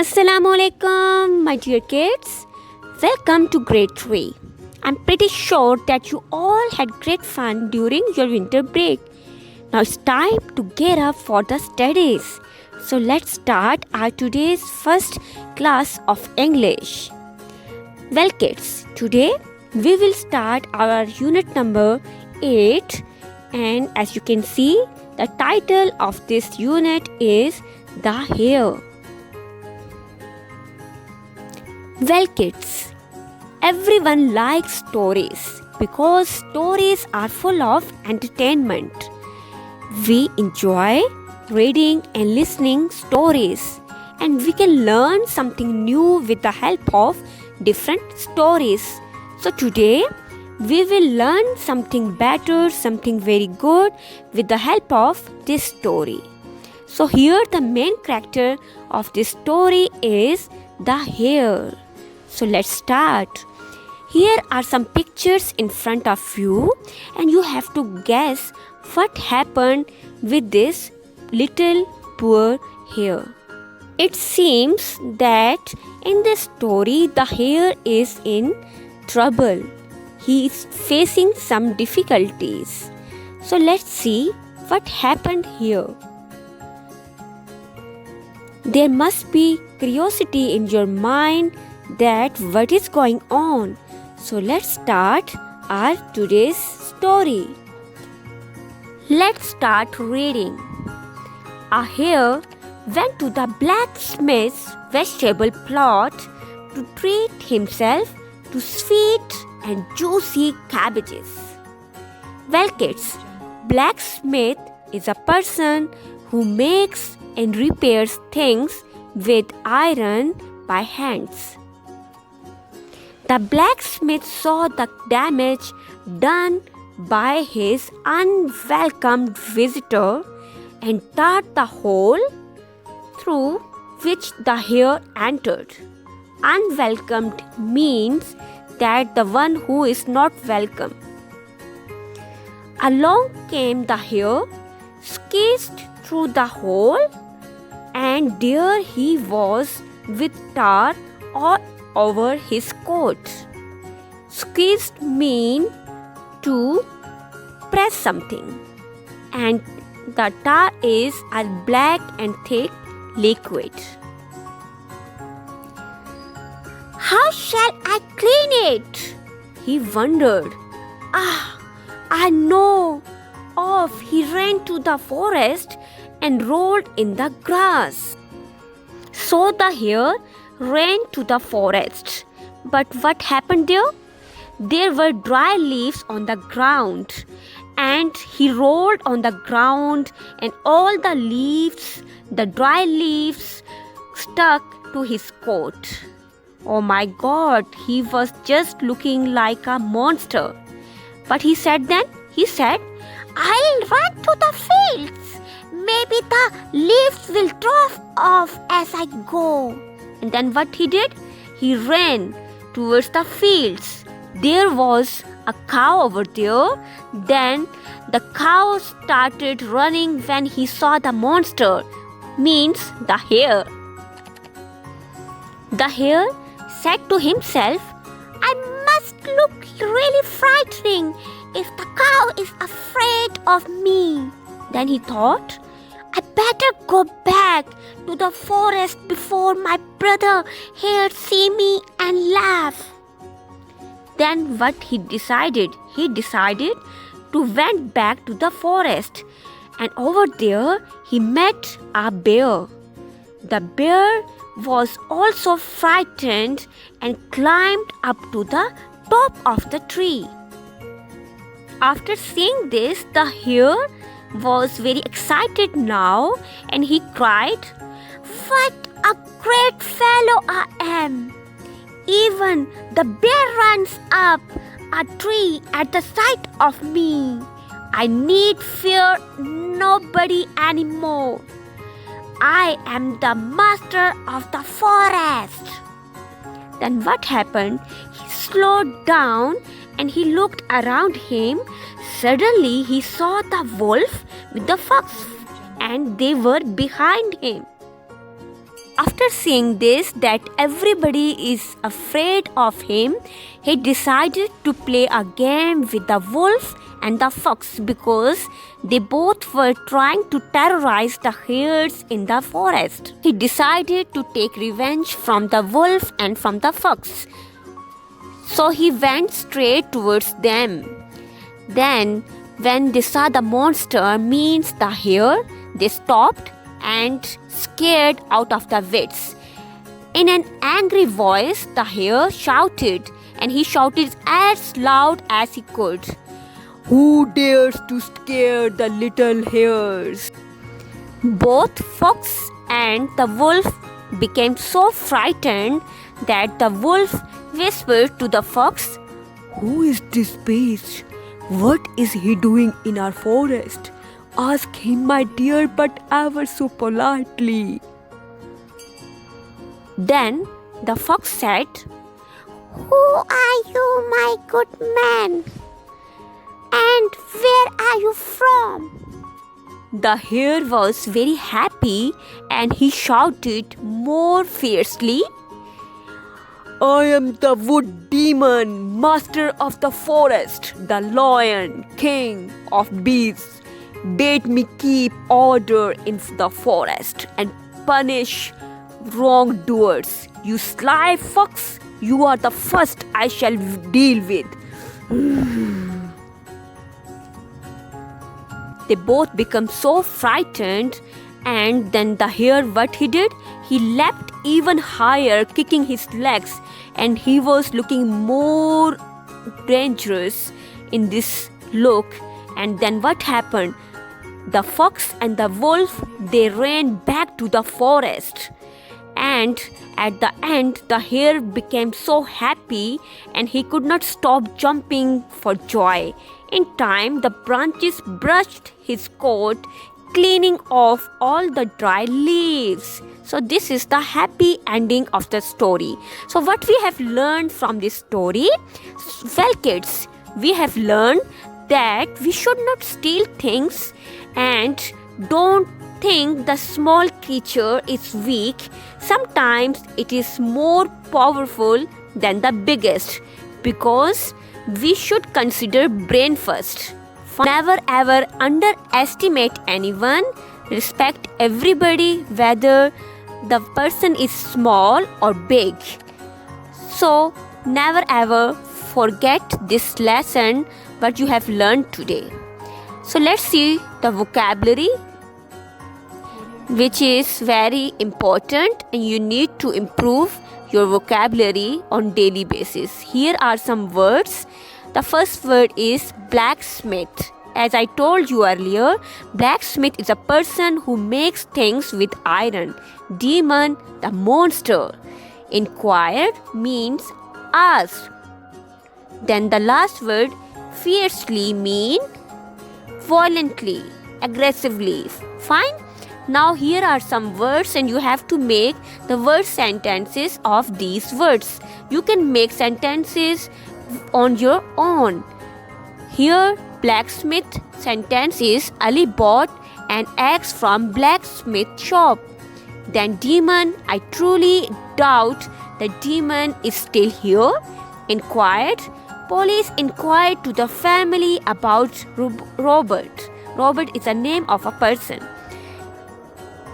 Assalamualaikum, my dear kids. Welcome to grade 3. I'm pretty sure that you all had great fun during your winter break. Now it's time to get up for the studies. So let's start our today's first class of English. Well, kids, today we will start our unit number 8, and as you can see, the title of this unit is The Hare. Well, kids, everyone likes stories because stories are full of entertainment. We enjoy reading and listening stories, and we can learn something new with the help of different stories. So today we will learn something better, something very good with the help of this story. So here the main character of this story is the hare. So let's start. Here are some pictures in front of you, and you have to guess what happened with this little poor hare. It seems that in this story the hare is in trouble. He is facing some difficulties. So let's see what happened here. There must be curiosity in your mind that what is going on. So let's start our today's story. Let's start reading. A hare went to the blacksmith's vegetable plot to treat himself to sweet and juicy cabbages. Well, kids, blacksmith is a person who makes and repairs things with iron by hands. The blacksmith saw the damage done by his unwelcomed visitor and tarred the hole through which the hare entered. Unwelcomed means that the one who is not welcome. Along came the hare, squeezed through the hole, and there he was with tar all over his coat. Squeezed mean to press something, and the tar is a black and thick liquid. How shall I clean it? He wondered. I know of. He ran to the forest and rolled in the grass. So the hare ran to the forest. But what happened there? There were dry leaves on the ground, and he rolled on the ground, and all the leaves, the dry leaves, stuck to his coat. Oh my God, he was just looking like a monster. But he said, I'll run to the fields. Maybe the leaves will drop off as I go. And then what he did? He ran towards the fields. There was a cow over there. Then the cow started running when he saw the monster, means the hare. The hare said to himself, I must look really frightening if the cow is afraid of me. Then he thought, I better go back to the forest before my brother hare see me and laugh. Then what he decided? He decided to went back to the forest, and over there he met a bear. The bear was also frightened and climbed up to the top of the tree. After seeing this, the hare was very excited now, and he cried, What a great fellow I am! Even the bear runs up a tree at the sight of me. I need fear nobody anymore. I am the master of the forest. Then what happened? He slowed down and he looked around him. Suddenly he saw the wolf with the fox, and they were behind him. after seeing this, that everybody is afraid of him, he decided to play a game with the wolf and the fox because they both were trying to terrorize the hares in the forest. He decided to take revenge from the wolf and from the fox. So he went straight towards them. Then, when they saw the monster, means the hare, they stopped and scared out of their wits. In an angry voice, the hare shouted, and he shouted as loud as he could, "Who dares to scare the little hares?" Both fox and the wolf became so frightened that the wolf whispered to the fox, "Who is this beast? What is he doing in our forest? Ask him, my dear, but ever so politely." Then the fox said, "Who are you, my good man? And where are you from?" The hare was very happy and he shouted more fiercely, "I am the wood demon, master of the forest, the lion, king of beasts. Bade me keep order in the forest and punish wrongdoers. You sly fox, you are the first I shall deal with." They both become so frightened, and then the hare, what he did? He leapt even higher, kicking his legs, and he was looking more dangerous in this look. And then what happened? The fox and the wolf, they ran back to the forest. And at the end, the hare became so happy and he could not stop jumping for joy. In time, the branches brushed his coat, cleaning off all the dry leaves. So this is the happy ending of the story. So what we have learned from this story? Well, kids, we have learned that we should not steal things and don't think the small creature is weak. Sometimes it is more powerful than the biggest, because we should consider brain first. Never ever underestimate anyone. Respect everybody, whether the person is small or big. So never ever forget this lesson what you have learned today. So let's see the vocabulary, which is very important, and you need to improve your vocabulary on daily basis. Here are some words. The first word is blacksmith. As I told you earlier, blacksmith is a person who makes things with iron. Demon, the monster. Inquired means asked. Then the last word, fiercely, mean violently, aggressively. Fine? Now here are some words and you have to make the word sentences of these words. You can make sentences on your own. Here, blacksmith sentence is, Ali bought an axe from blacksmith shop. Then demon, I truly doubt the demon is still here. Inquired, police inquired to the family about Robert. Robert is a name of a person.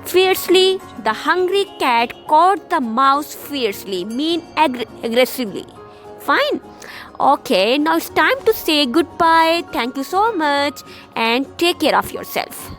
Fiercely, the hungry cat caught the mouse fiercely, mean aggressively. Fine? Okay, now it's time to say goodbye. Thank you so much and take care of yourself.